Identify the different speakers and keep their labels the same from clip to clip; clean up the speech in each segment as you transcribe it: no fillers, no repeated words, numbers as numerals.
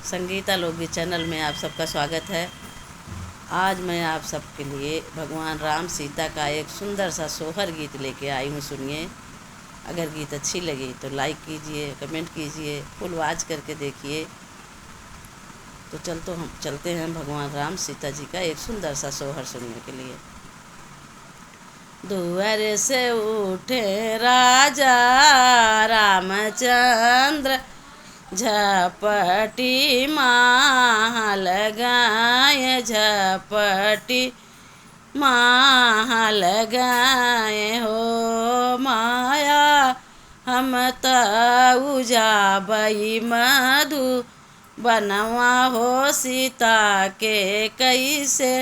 Speaker 1: संगीता लोकगीत चैनल में आप सबका स्वागत है। आज मैं आप सबके लिए भगवान राम सीता का एक सुंदर सा सोहर गीत लेके आई हूँ। सुनिए। अगर गीत अच्छी लगी तो लाइक कीजिए, कमेंट कीजिए, फुल वॉच करके देखिए। तो हम चलते हैं भगवान राम सीता जी का एक सुंदर सा सोहर सुनने के लिए। दुआरे से उठे राजा रामचंद्र, झपटी महल गाए, झपटी महल गाए हो माया। हम तऊ जाबई मधु बनवा हो, सीता के कैसे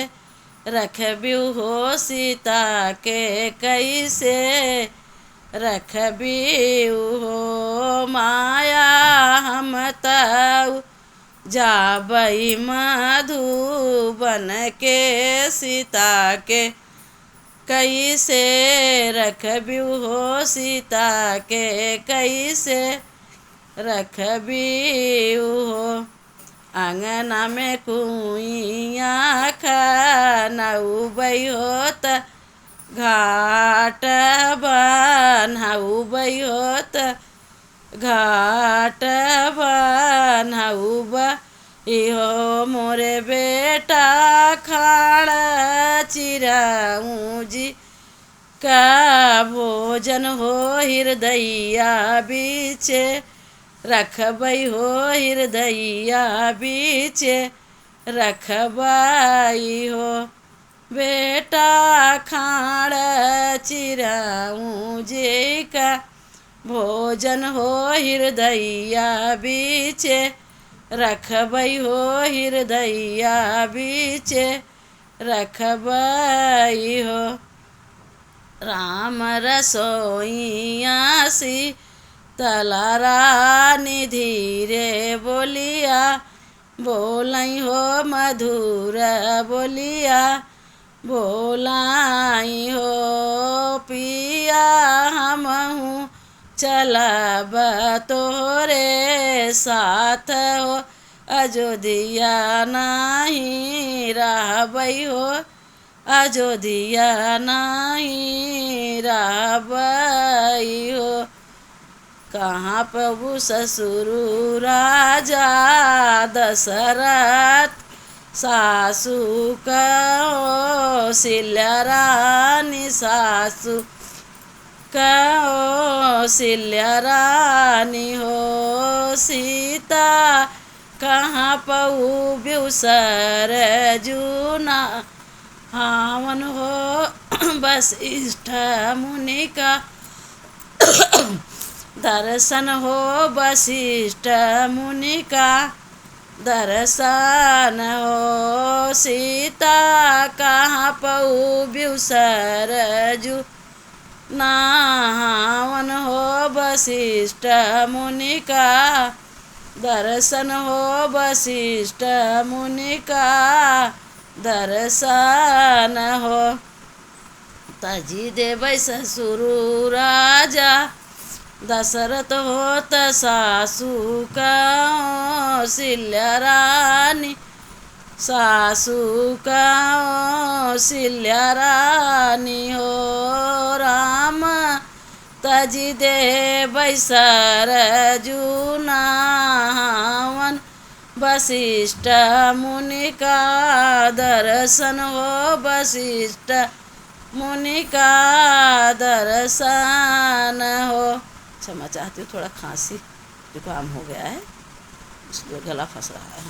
Speaker 1: रखबिउ हो, सीता के कैसे रखबिउ हो माया। हम तऊ जाबई मधुबन के, सीता के कैसे रखबिउ हो, सीता के कैसे रखबिउ हो। अंगना में कुइया खनउबई होत, घाट बनउबई होत, घाट बनउबई हो। मोरे बेटा खाड़ चिरऊ जी का भोजन हो, हृदया बीचे रखबई हो, हृदया बीचे रखबई हो। बेटा खाड़ चिरऊ जी का भोजन हो, हृदया बीचे रखबई हो, हृदया बीचे रखबई हो। राम रसोइया सी तलारानी धीरे बोलिया, बोलई हो मधुर बोलिया, बोलाई हो पिया। हमहूँ चलब तोरे साथ हो, अयोध्या नहीं रहबई हो, अयोध्या नहीं रहबई हो। कहाँ प्रभु ससुर राजा दशरथ, सासू कौशल्या रानी, सासू कौशल्या रानी हो। सीता कहाँ पऊ ब्यूसर जूना हावन हो, वशिष्ठ मुनि का दर्शन हो, वशिष्ठ मुनि का दर्शन हो। सीता कहाँ पऊ ब्यूसर जू नावन हो, वशिष्ठ मुनि का दर्शन हो, वशिष्ठ मुनि का दर्शन हो। तजी देवै ससुर राजा दशरथ होत, सासू कौशल्या रानी, सासू कौशल्या रानी हो। राम तजी देवै सरजू नावन, वशिष्ठ मुनि का दर्शन हो, वशिष्ठ मुनि का दर्शन हो। क्षमा चाहती हूँ, थोड़ा खांसी जुकाम हो गया है, इसलिए गला फंस रहा है।